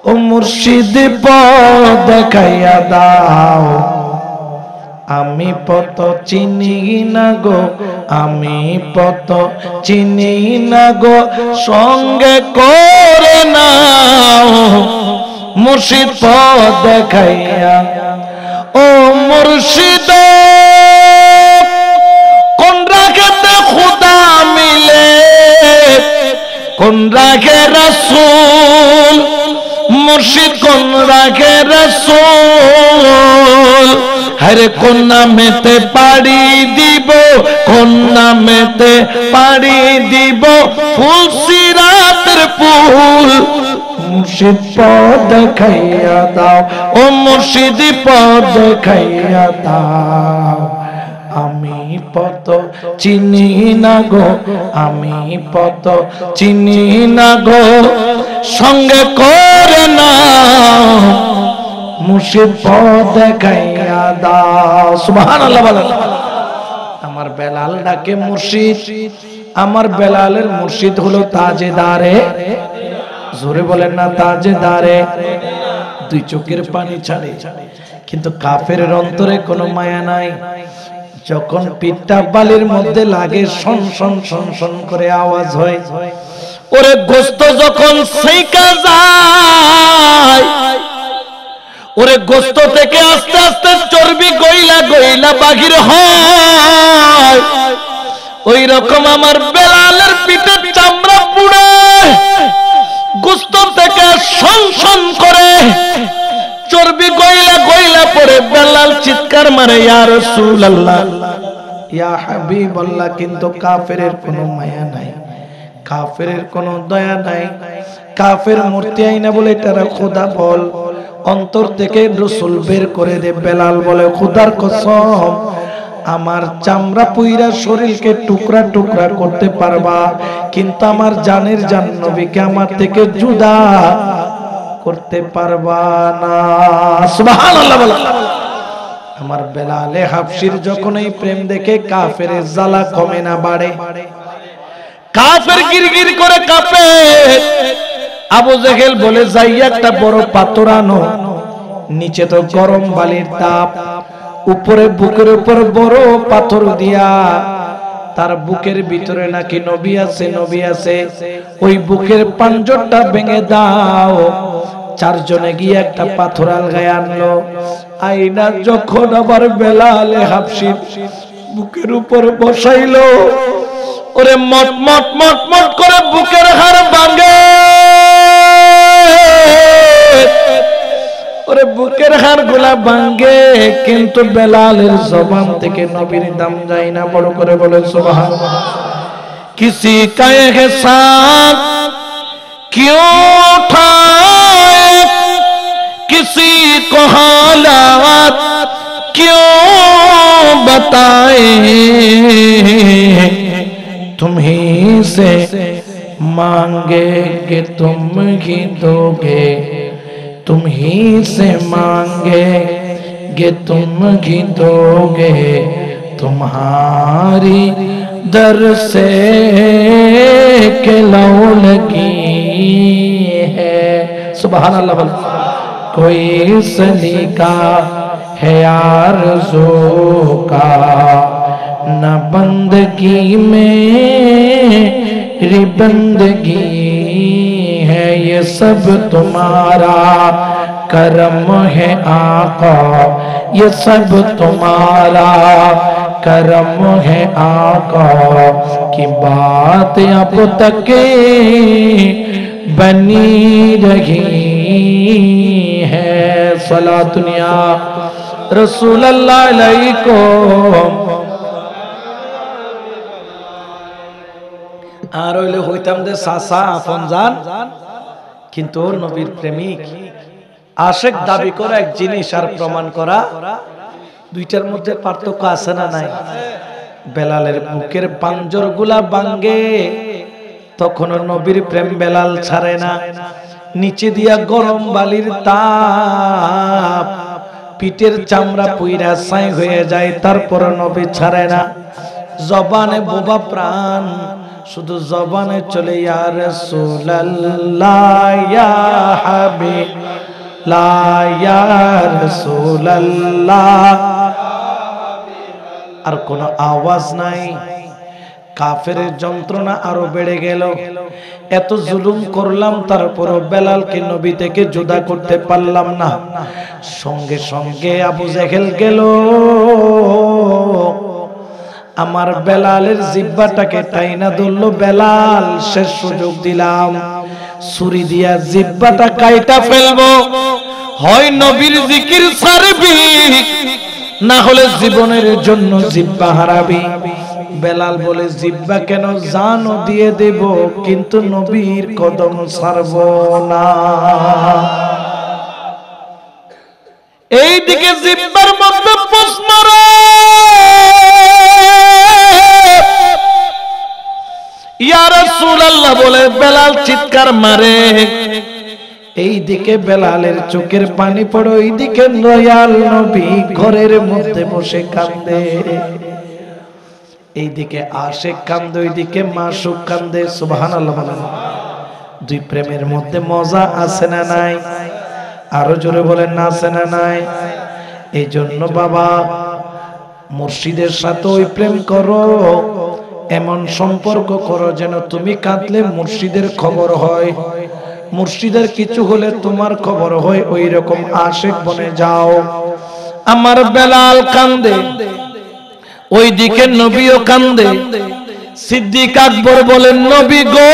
ও মুর্শিদ পথ দেখাইয়া দাও, আমি পথ চিনি না গো, আমি পথ চিনি না গো, সঙ্গে করে নাও মুর্শিদ পথ দেখাইয়া। ও মুর্শিদ কোন রাগেতে খুদা মিলে, কোন রাগে রাসূল, মুর্শিদ কোন রাগে রাসূল, হরে কোন নামেতে পাড়ি দিব, কোন নামেতে পাড়ি দিব, ফুল সিরাতের ফুল। মুর্শিদ পথ দেখাইয়া দাও, ও মুর্শিদ পথ দেখাইয়া দাও, আমি পথ চিনি না গো, আমি পথ চিনি না গো, সঙ্গে করে নাও মুর্শিদ পথ দেখাইয়া দাও। সুবহানাল্লাহ বলেন। আমার বেলাল ডাকে মুর্শিদ, আমার বেলালের মুর্শিদ হলো তাজেদারে, জোরে বলেন না তাজেদারে। দুই চোখের পানি ছাড়ে, কিন্তু কাফেরের অন্তরে কোনো মায়া নাই। যখন পিঠটা বালির মধ্যে লাগে শন শন শন শন করে আওয়াজ হয়, ওরে গোস্ত যখন সেকা যায়, ওরে গোস্ত থেকে আস্তে আস্তে চর্বি গইলা গইলা বাহির হয়, ওই রকম আমার বেলালের পিঠের চামড়া পুড়ে গোস্ত থেকে শন শন করে চর্বি গইলা গইলা পড়ে। বেলাল চিৎকার মারে, ইয়া রাসূলুল্লাহ ইয়া হাবিবাল্লাহ। কিন্তু কাফেরের কোনো মায়া নাই, কাফেরের কোনো দয়া নাই। কাফের মূর্তি আইনা বলে তারা খোদা বল, অন্তর থেকে রাসূল বের করে দে। বেলাল বলে, খোদার কসম, আমার চামড়া পুইরা শরীরকে টুকরা টুকরা করতে পারবা, কিন্তু আমার জানের জান নবীকে আমার থেকে জুদা করতে পারবা না। সুবহানাল্লাহ বলা। আমার বেলালে হাবশির যখন এই প্রেম দেখে কাফেরের জ্বালা কমে না, বাড়ে। কাফের গিরগির করে কাঁপে। আবু জেহেল বলে, যাই একটা বড় পাথর আনো, নিচে তো গরম বালির তাপ, উপরে বুকের উপর বড় পাথর দিয়া, তার বুকের ভিতরে নাকি নবী আছে, নবী আছে, ওই বুকের পাঞ্জরটা ভেঙে দাও। চারজনে গিয়ে একটা পাথর আলগায় আনলো। আইনা যখন আবার বেলালে হাবশি বুকের উপর বসাইলো, ওরে মট মট মট মট করে বুকের হাড় ভাঙে, ওরে বুকের হাড় গুলা ভাঙে, কিন্তু বেলালের জবান থেকে নবীর দাম যায় না। বড় করে বলে সুবহানাল্লাহ। किसी का एहसान क्यों उठाए, किसी को हालात क्यों बताए, तुम ही से मांगेंगे तुम ही दोगे, तुम ही से मांगेंगे तुम ही दोगे, तुम्हारी दर से के लौ लगी है। सुभान अल्लाह। कोई सलीका है आरज़ू का, न बंदगी मेरी बंदगी है, ये सब तुम्हारा करम है आका, ये सब तुम्हारा करम है आका, की बात अब तक बनी रही है। सलातुनिया रसूल अल्लाह अलैकुम। আর হইলে হইতাম যে চাচা আপন জান, কিন্তু নবীর প্রেমিক আশিক দাবি করা এক জিনিস আর প্রমাণ করা দুইটার মধ্যে পার্থক্য আছে না নাই? বেলালের বুকের পাঞ্জর গুলা ভাঙে, তখন নবীর প্রেম বেলাল ছাড়ে না। নিচে দিয়া গরম বালির তাপ, পিঠের চামড়া পুইরা ছাই হয়ে যায়, তারপর নবী ছাড়ে না। জবানে বোবা প্রাণ, শুধু জবানে চলে ইয়া রাসূলুল্লাহ ইয়া হাবিবাল্লাহ ইয়া রাসূলুল্লাহ, আর কোনো আওয়াজ নাই। কাফেরের যন্ত্রণা আরো বেড়ে গেল। এত জুলুম করলাম, তারপরও বেলালকে নবী থেকে জুদা করতে পারলাম না। সঙ্গে সঙ্গে আবু জেহেল গেল, আমার বেলালের জিহ্বাটাকে টাইনা ধরলো। বেলাল, শেষ সুযোগ দিলাম, ছুরি দিয়া জিহ্বাটা কাইটা ফেলবো, হয় নবীর জিকির ছাড়বি, না হলে জীবনের জন্য জিহ্বা হারাবি। বেলাল বলে, জিহ্বা কেন, জানও দিয়ে দেব, কিন্তু নবীর কদম ছাড়ব না। এইদিকে জিহ্বার মধ্যে প্রশ্ন রে, ইয়া রাসূলুল্লাহ বলে বেলাল চিৎকার মারে। এইদিকে বেলালের চোখের পানি পড়ে, ওইদিকে দয়াল নবী ঘরের মধ্যে বসে কান্দে। এইদিকে আশিক কান্দে, ওইদিকে মাসুক কান্দে। সুবহানাল্লাহ। দুই প্রেমের মধ্যে মজা আছে না নাই? আরো জোরে বলেন না আছে না নাই? এই জন্য বাবা, মুর্শিদের সাথে ওই প্রেম করো, এমন সম্পর্ক করো যেন তুমি কাঁদলে মুর্শিদের খবর হয়, মুর্শিদের কিছু হলে তোমার খবর হয়। ওই রকম আশিক বনে যাও। আমার বেলাল কান্দে, ওইদিকে নবীও কান্দে। সিদ্দিক আকবর বলেন, নবী গো,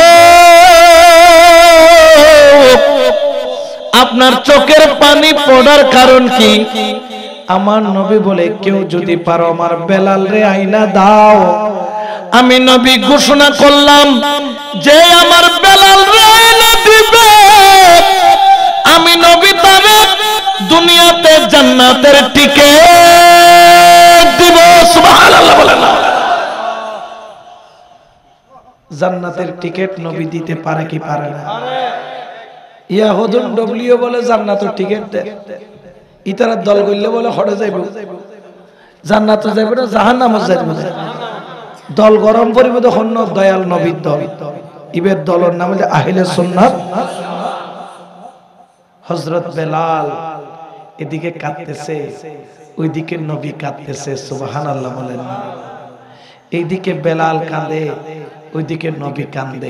আপনার চোখের পানি পড়ার কারণ কি? আমার নবী বলে, কেউ যদি পারো আমার বেলাল রে আইনা দাও। আমি নবী ঘোষণা করলাম, যে আমার বেলাল রে আইনা দিবে, আমি নবী তারে দুনিয়াতে জান্নাতের টিকেট দিব। সুবহানাল্লাহ বলেন না? জান্নাতের টিকেট নবী দিতে পারে কি পারে না? ইয়াহুদুন ডব্লিউ বলে জান্নাতের টিকেট দে, ইতারা দল গইলে বলে হড়ে যাইব, জান্নাতে যাইব না জাহান্নামে যাইব। দল গরম করিব তখন দয়াল নবীর দল, ইবের দলের নাম হলো আহলে সুন্নাত। হযরত বেলাল এদিকে কাঁদতেছে, ওইদিকে নবী কাঁদতেছে। সুবহানাল্লাহ বলেন। এইদিকে বেলাল কাঁদে, ওইদিকে নবী কাঁদে।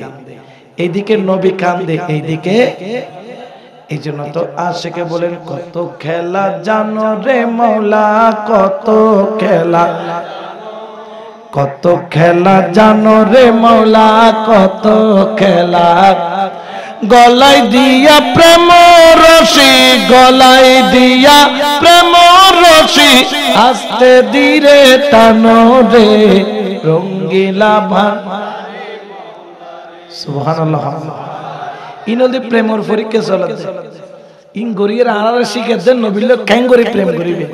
এইদিকে নবী কাঁদে, এইদিকে। এই জন্য তো আশিকে বলেন, কত খেলা জানো রে মৌলা, কত খেলা, কত খেলা জানো রে মৌলা কত খেলা গলায় দিয়া প্রেম রশি গলায় দিয়া প্রেম রশি আস্তে ধীরে টানো রে রঙ্গিলা ভান সুবহানাল্লাহ ইনদি প্রেমর পরীক্ষা চলতে ইন গরিয়ের আড়ালে শিখে দেন নবিল্ল কেন গরি প্রেম করিবে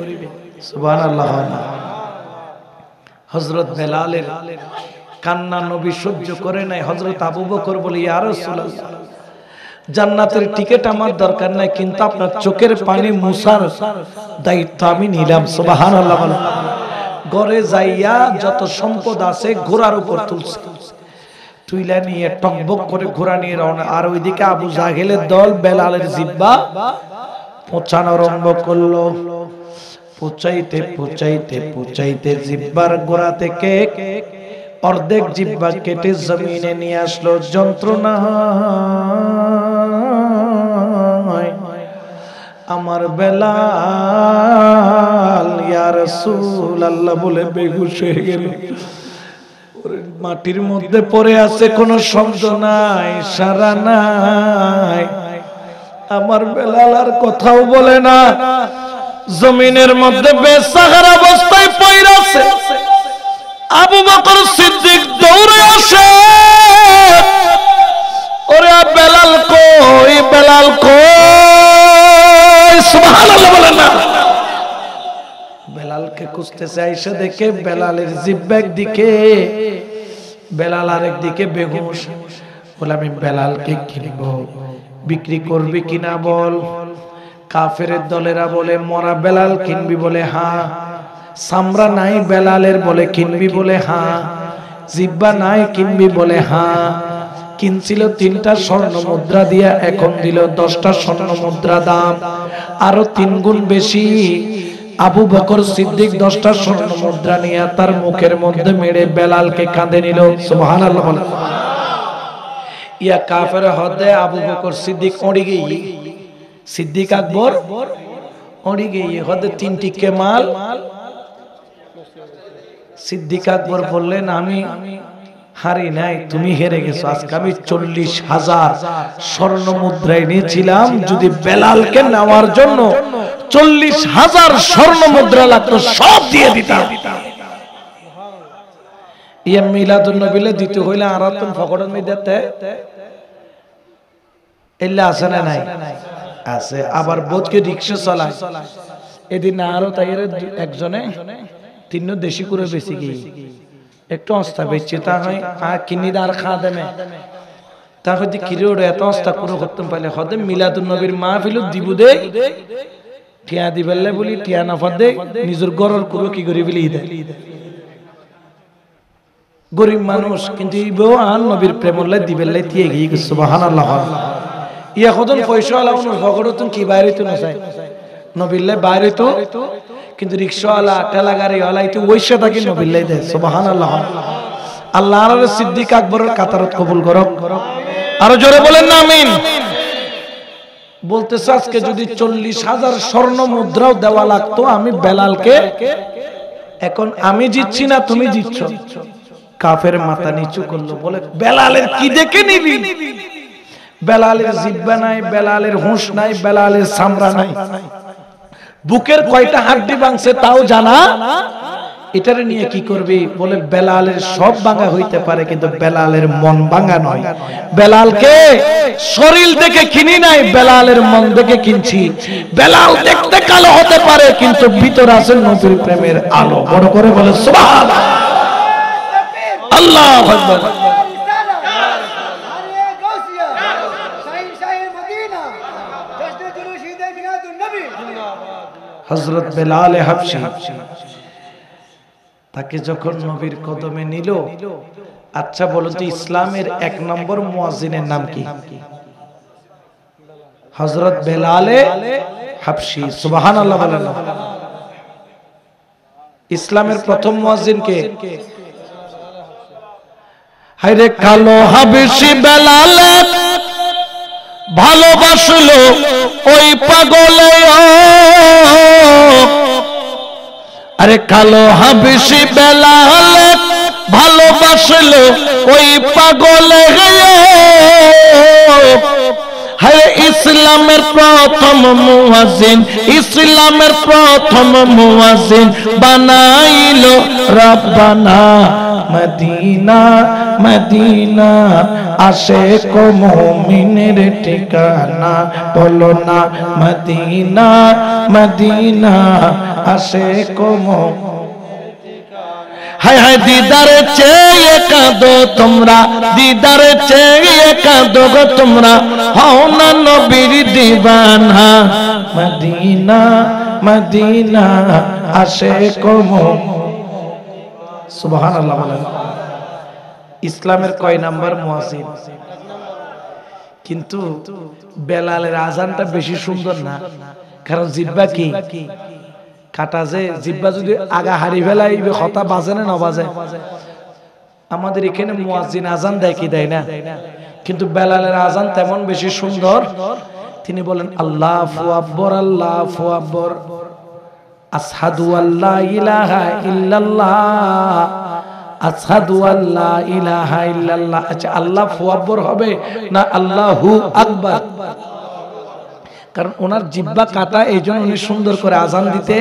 সুবহানাল্লাহ হযরত বেলালের কান্না নবী সহ্য করে নাই হযরত আবু বকর বলে ইয়া রাসূলুল্লাহ জান্নাতের টিকিট আমার দরকার নাই কিন্তু আপনার চোখের পানি মুছার দায়িত্ব আমি নিলাম সুবহানাল্লাহ ঘরে যাইয়া যত সম্পদ আছে ঘোড়ার উপর তুলছে তুইলা নিয়ে টকবক করে ঘোড়া নিয়ে রওনা আর ওইদিকে আবু জাহেলের দল বেলালের জিহ্বা পচানো আরম্ভ করলো পচাইতে পচাইতে পচাইতে জিহ্বার গোড়া থেকে অর্ধেক জিহ্বা কেটে জমিনে নিয়ে আসলো যন্ত্রণা আমার বেলাল ইয়া রাসূলুল্লাহ বলে বেহুশ হয়ে গেল মাটির মধ্যে পড়ে আছে কোনো শব্দ নাই সারা নাই আমার বেলাল আর কথাও বলে না জমিনের মধ্যে বেসাহারা অবস্থায় পড়ে আছে আবু বকর সিদ্দিক দৌড়ে আসে ওরে বেলাল কই সুবহানাল্লাহ বলেন না বেলালকে খুঁজতেছে আয়েশা দেখে বেলালের জিহ্বার দিকে বেলাল আরেক দিকে বেহুশ বলে আমি বেলালকে কিনবো বিক্রি করবি কিনা বল কাফেরের দলেরা বলে মরা বেলাল কিনবি বলে হ্যাঁ সামরা নাই বেলালের বলে কিনবি বলে হ্যাঁ জিহ্বা নাই কিনবি বলে হ্যাঁ কিনছিল 3টা স্বর্ণ মুদ্রা দিয়া এখন দিল 10টা স্বর্ণ মুদ্রা দাম আরো 3 গুণ বেশি আবু বকর সিদ্দিক 10টা স্বর্ণ মুদ্রা নিয়ে তার মুখের মধ্যে মেরে বেলালকে কাঁদে নিল সুবহানাল্লাহ ইয়া কাফের হদে আবু বকর সিদ্দিক ওড়ি গই সিদ্দিক আকবর ওড়ি গই হদে 3টি কেমাল সিদ্দিক আকবর বললেন আমি হারি নাই তুমি হেরে গেছো আজকে আমি 40,000 স্বর্ণ মুদ্রা এনেছিলাম যদি বেলালকে নেওয়ার জন্য 40,000 স্বর্ণ মুদ্রা লাগতো সব দিয়ে দিতাম ইয়া মিলাদুন নবীলে দিতে হইলে আরাতুন ফকড়ন মি দিতে এল্লা আছে না নাই আছে আবার বোধকে রিকশা চালায় এদিন আরো তাইরে একজনে তিননো দেশি করে বেশি কি একটু অস্তা বেচছে তা হয় আর কিনি আর খা দেমে তা হইতে কিরে ওরে এত অস্তা করে করতে পারলে হদে মিলাদুন নবীর মাহফিল দিব দে টিয়া দিবেলে বলি টিয়া নাফা দে নিজের গরর করে কি করি বলি দে গরিব মানুষ কিন্তু ইবো আন নবীর প্রেমলে দিবেলে দিয়ে গিয়ে সুবহানাল্লাহ ইয়া খদন পয়সা আলাউন ভগরতুন কি বাইরে তো না চাই নবীলে বাইরে তো কিন্তু রিকশাওয়ালা ঠেলা গাড়িওয়ালা এটা ওইসা থাকি নবীলে দেয় সুবহানাল্লাহ আল্লাহর সিদ্দিক আকবরের কাতারত কবুল করো আরো জোরে বলেন না আমিন বলতেছে আজকে যদি 40,000 স্বর্ণ মুদ্রাও দেওয়া লাগতো আমি বেলালকে এখন আমি জিতছি না তুমি জিতছো কাফের মাথা নিচু করলো বলে বেলালের কি দেখে নিবি বেলালের জিহ্বা নাই বেলালের হুঁশ নাই বেলালের চামড়া নাই বুকের কয়টা হাড্ডি ভাঙছে তাও জানা এটারে নিয়ে কি করবি বলে বেলালের সব ভাঙা হইতে পারে কিন্তু বেলালের মন ভাঙা নয় বেলালকে শরীর দেখে কিনি নাই বেলালের মন দেখে কিনছি বেলাল দেখতে কালো হতে পারে কিন্তু ভিতর আছে নবীর প্রেমের আলো বড় করে বলে সুবহানাল্লাহ আল্লাহু আকবার হযরত বেলাল হাবশী তাকে যখন নবীর কদমে নিল আচ্ছা বলো তো ইসলামের 1 নম্বর মুয়াজ্জিনের নাম কি হযরত বেলাল হাবশী সুবহানাল্লাহ বলেন ইসলামের প্রথম মুয়াজ্জিন কে হায়রে কালো হাবশী বেলাল ভালোবাসলো ওই পাগলে আরে কালো হাবশী বেলাল ভালোবাসলো ওই পাগলে হ্যাঁ ইসলামের প্রথম মুয়াজ্জিন, ইসলামের প্রথম মুয়াজ্জিন বানাইলো রব্বানা মদিনা মদিনা, আশিক মুমিনের ঠিকানা, বলো না মদিনা মদিনা, আশিক মুমিনের। হায় হায় দিদারে চেয়ে কাঁদো তোমরা, দিদারে চেয়ে কাঁদো গো তোমরা, হও না নবীর দিবানা মদিনা মদিনা, আশিক মুমিনের। সুবহানাল্লাহ বলেন। ইসলামের কয় নাম্বার মুয়াজ্জিন? কিন্তু বেলালের আজানটা বেশি সুন্দর না, কারণ জিহ্বা কি কাটা, যে জিহ্বা যদি আগা হারি ফেলাই কথা বাজে না বাজে। আমাদের এখানে মুয়াজ্জিন আজান দেয় কি দেয় না, কিন্তু বেলালের আজান তেমন বেশি সুন্দর। তিনি বলেন আল্লাহু আকবার আল্লাহু আকবার, আশহাদু আল্লা ইলাহা ইল্লাল্লাহ, আশহাদু আল্লা ইলাহা ইল্লাল্লাহ। আচ্ছা আল্লাহু আকবার হবে না আল্লাহু আকবার? কারণ ওনার জিহ্বা কাটা, এই জন্য উনি সুন্দর করে আজান দিতে।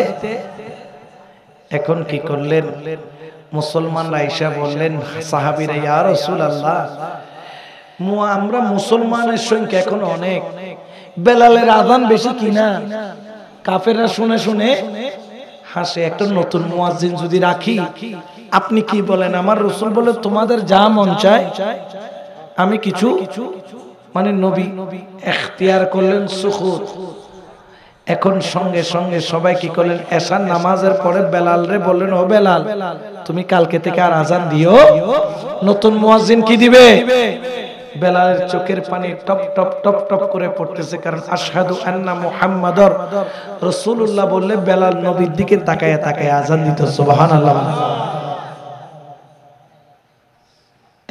এখন কি করলেন মুসলমানরা? আয়েশা বললেন সাহাবীরা, ইয়া রাসূলুল্লাহ আমরা মুসলমানের সংখ্যা এখন অনেক, বেলালের আজান বেশি কিনা? কাফেররা শুনে শুনে হাসে। একটা নতুন মুয়াজ্জিন যদি রাখি, আপনি কি বলেন? আমার রাসূল বলে তোমাদের যা মন চায়। আমি কিছু মানে নবী ইখতিয়ার করলেন সুকুত। এখন সঙ্গে সঙ্গে সবাই কি করলেন? এশার নামাজের পরে বেলাল রে বললেন, ও বেলাল তুমি কালকে থেকে আর আজান দিও। নতুন মুয়াজ্জিন কি দিবে? বেলালের চোখের পানি টপ টপ টপ টপ করে পড়তেছে, কারণ আশহাদু আন্না মুহাম্মাদুর রাসূলুল্লাহ বললে বেলাল নবীর দিকে তাকায় তাকায় আজান দিত। সুবহানাল্লাহ।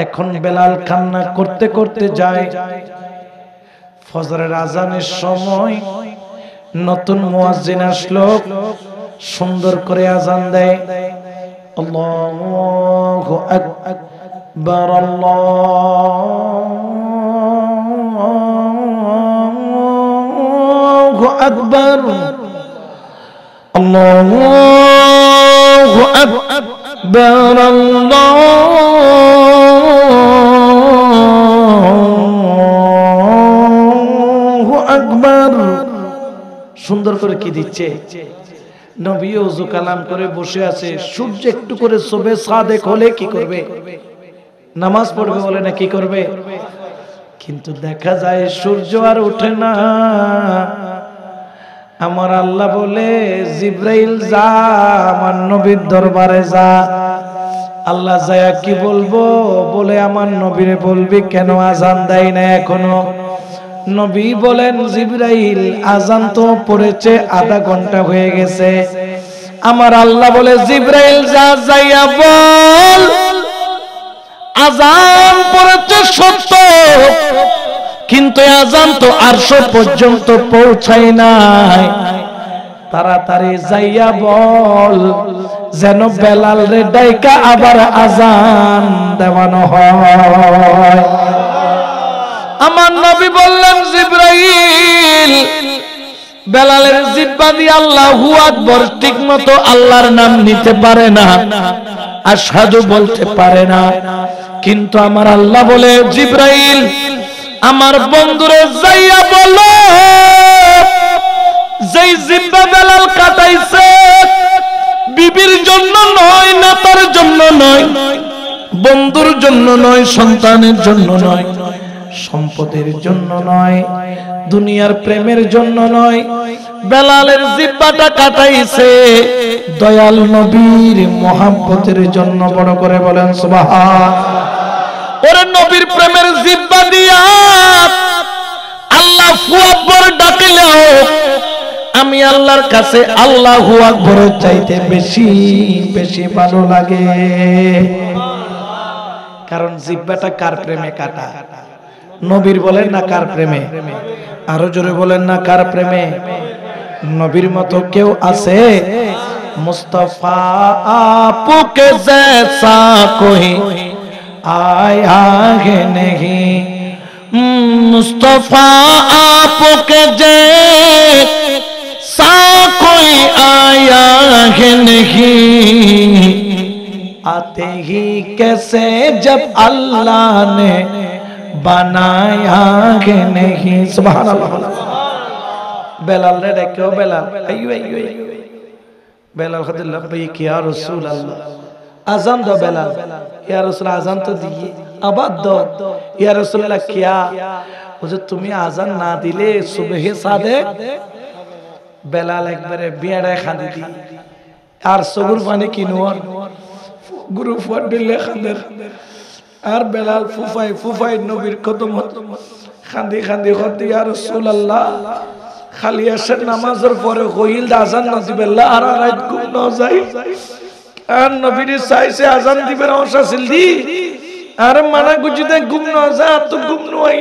এখন বেলাল কান্না করতে করতে যায়। ফজরের আজানের সময় নতুন মুয়াজ্জিন আসলো, সুন্দর করে আজান দেয়। আল্লাহু আকবার আল্লাহু আকবার আল্লাহু আকবার আল্লাহু আকবার। সুন্দর করে কি দিচ্ছে? নবী ওযু কালাম করে বসে আছে, সূর্য একটু করে শোবে সাদেক হলে কি করবে? নামাজ পড়বে বলে না কি করবে? কিন্তু দেখা যায় সূর্য আর ওঠে না। আমার আল্লাহ বলে জিবরাইল যা আমার নবীর দরবারে যা। আল্লাহ যায় কি বলবো? বলে আমার নবীরে বলবি কেন আজান দেয় না এখনো? নবী বলেন জিবরাইল আজান তো পড়েছে, আধা ঘন্টা হয়ে গেছে। আমার আল্লাহ বলে জিবরাইল যা যাইয়া বল আজান পড়েছে সত্য, কিন্তু আজান তো আরশ পর্যন্ত পৌঁছায় নাই। তাড়াতাড়ি যাইয়া বল যেন বেলাল রে ডাইকা আবার আজান দেওয়ানো হয়। আমার নবী বললেন জিবরাইল বেলালের জিহ্বা দিয়ে আল্লাহু আকবার ঠিকমতো আল্লাহর নাম নিতে পারে না, আশহাদু বলতে পারে না। কিন্তু আমার আল্লাহ বলে জিবরাইল আমার বন্ধুরে যাইয়া বলো যেই জিহ্বা বেলাল কাটাইছে বিবির জন্য নয়, নেতার জন্য নয়, বন্ধুর জন্য নয়, সন্তানের জন্য নয়, সম্পদের জন্য নয়, দুনিয়ার প্রেমের জন্য নয়, বেলালের জিহ্বাটা কাটাইছে দয়াল নবীর মহব্বতের জন্য। বড় করে বলেন সুবহান। ওরে নবীর প্রেমের জিহ্বা দিয়া আল্লাহু আকবার ডাকলেও আমি আল্লাহর কাছে আল্লাহু আকবরের চাইতে বেশি বেশি ভালো লাগে। কারণ জিহ্বাটা কার প্রেমে কাটা? নবীর বলেন না কার প্রেমে? আরো জোরে বলেন না কার প্রেমে? নবীর মতো কেউ আছে? मुस्तफा आपके जैसा कोई आया है नहीं, मुस्तफा आपके जैसा कोई आया है नहीं, आते ही कैसे जब अल्लाह ने बनाया है नहीं। सुभान अल्लाह। बेलाल रे देखो बेलाल, आइयो आइयो बेलाल खदिल लब्बैक या रसूल अल्लाह, आजान दो बेलाल, या रसूल आजान तो दिए, आबाद दो या रसूल अल्लाह। क्या मुझे तुम्हें आजान ना दिले सुबह सादे बेलाल एक बारे बियाड़ा खादी दी और सगुर पानी किनुआर गुरु फडिले खादर और बेलाल फुफाई फुफाई नबीर कदम खादी खादी खादी या रसूल अल्लाह खाली असर नामाजर परे कोइल आजान ना दिबे আর রাত ঘুম না যায় আর নবীর সাইসে আজান দিবে রওশা সিলদি আর মানা গুজিতে ঘুম না যায় তো ঘুম নই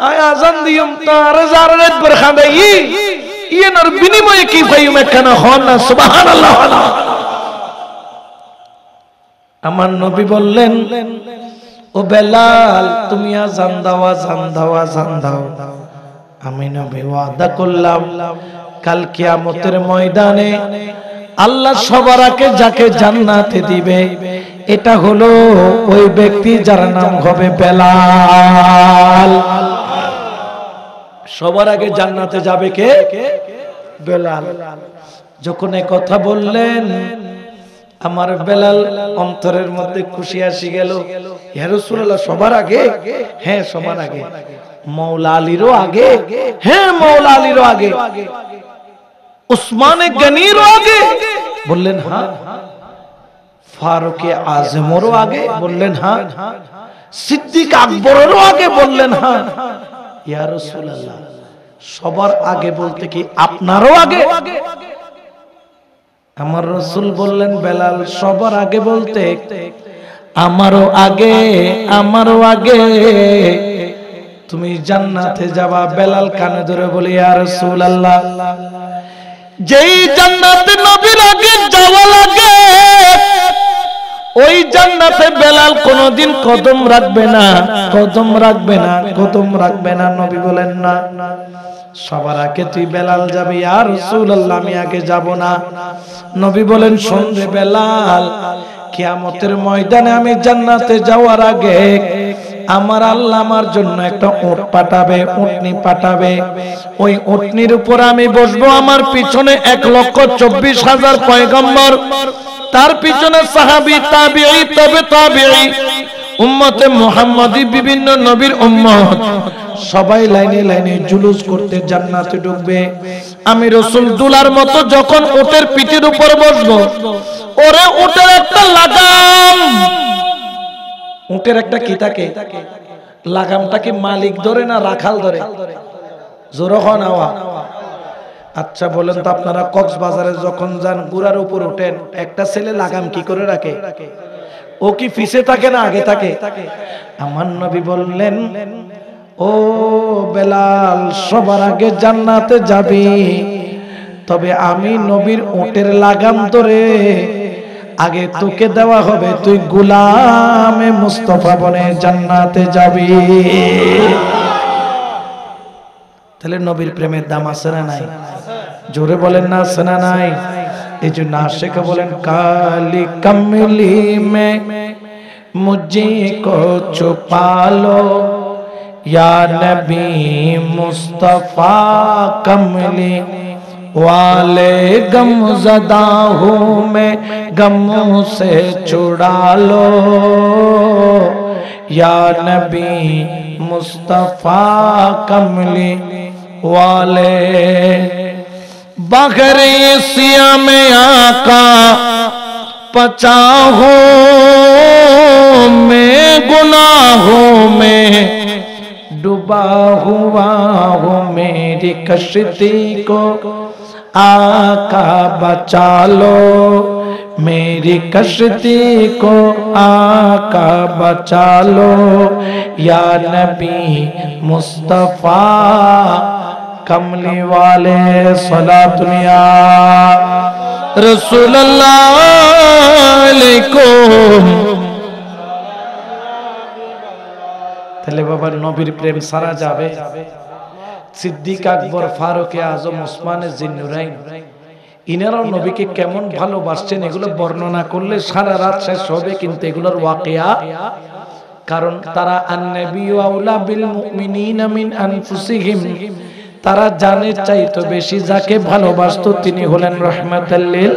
আয় আজান দিয়ম তার জার রাত পর খাদাই ইয়ের বিনিময়ে কি পাইম একখানা হন না। সুবহানাল্লাহ। আমার নবী বললেন ও বেলাল তুমি আজান দাও আজান দাও আজান দাও, আমি নবী ওয়াদা করলাম কাল কিয়ামতের ময়দানে আল্লাহ সবার আগে যাকে জান্নাতে দিবে এটা হলো ওই ব্যক্তি যার নাম হবে বেলাল। সবার আগে জান্নাতে যাবে কে? বেলাল। যখন এই কথা বললেন আমার বেলাল অন্তরের মধ্যে খুশি আসি গেল। ইয়া রাসূলুল্লাহ সবার আগে? হ্যাঁ সবার আগে। মৌলা আলীরও আগে? হ্যাঁ মৌলা আলীরও আগে। উসমানে গনিরও আগে? বললেন হ্যাঁ। ফারুকে আজমেরও আগে? বললেন হ্যাঁ। সিদ্দিক আকবরেরও আগে? বললেন হ্যাঁ। ইয়া রাসূলুল্লাহ সবার আগে বলতে কি আপনারও আগে? আমার রাসূল বললেন বেলাল সবার আগে বলতে আমারও আগে, আমারও আগে। তুমি জান্নাতে যাবা। বেলাল কানে ধরে বলে ইয়া রাসূলুল্লাহ যেই জান্নাতে নবীর আগে যাওয়া লাগে ওই জান্নাতে বেলাল কোনদিন কদম রাখবে না, কদম রাখবে না, কদম রাখবে না। নবী বলেন না সবার আগে তুই বেলাল যাবি। ইয়া রাসূলুল্লাহ আমি আগে যাব না। নবী বলেন শোন রে বেলাল কিয়ামতের ময়দানে আমি জান্নাতে যাওয়ার আগে আমার আল্লাহ আমার জন্য একটা উট পাঠাবে, উটনি পাঠাবে। ওই উটনির উপর আমি বসবো। আমার পিছনে 1,24,000 পয়গম্বর, তার পিছনে সাহাবী তাবিঈ তবে তাবিঈ উম্মতে মুহাম্মাদি বিভিন্ন নবীর উম্মত সবাই লাইনে লাইনে জুলুস করতে জান্নাতে ঢুকবে। আমি রাসূল দুলার মতো যখন উটের পিঠের উপর বসবো ওরে উটের একটা লাগাম, উটের একটা কি থাকে লাগামটা কি মালিক ধরে না রাখাল ধরে? জোরে হন আওয়া। আচ্ছা বলেন তো আপনারা কক্সবাজারে যখন যান ঘোড়ার উপর ওঠেন একটা ছেলে লাগাম কি করে রাখে? ও কি পিছে থাকে না আগে থাকে? আমার নবী বললেন ও বেলাল সবার আগে জান্নাতে যাবি, তবে আমি নবীর উটের লাগাম ধরে আগে তোকে দেওয়া হবে, তুই গোলামে মুস্তাফা বনে জান্নাতে যাবি। তাহলে নবীর প্রেমের দাম আছে না নাই? জোরে বলেন না আছে না নাই? এই জন্য আশিক বলেন কালি কমলি মে মুঝে কো ছুপা লো या नबी मुस्तफा कमली वाले गम ज़दा हूँ मैं गमों से छुड़ा लो या नबी मुस्तफा कमली वाले बगैर सिया में आका पचा हो मैं गुनाहों में डूबा हुआ हूँ मेरी कश्ती को आका बचा लो मेरी कश्ती को आका बचा लो या नबी मुस्तफा कमली वाले सलातुनिया রাসূলুল্লাহ আলাইকুম। তাহলে বাবা নবীর প্রেম সারা যাবে? সিদ্দিক আকবর, ফারুক আজম, ওসমানে জিন্নুরাইন, ইনারাও নবীকে কেমন ভালোবাসছেন এগুলো বর্ণনা করলে সারা রাত শেষ হবে, কিন্তু এগুলোর ওয়াকিয়া, কারণ তারা আন-নাবিয়্যু আউলা বিল মুমিনিনা মিন আনফুসিহিম, তারা জানে চাইতো বেশি যাকে ভালোবাসতো তিনি হলেন রাহমাতাল লিল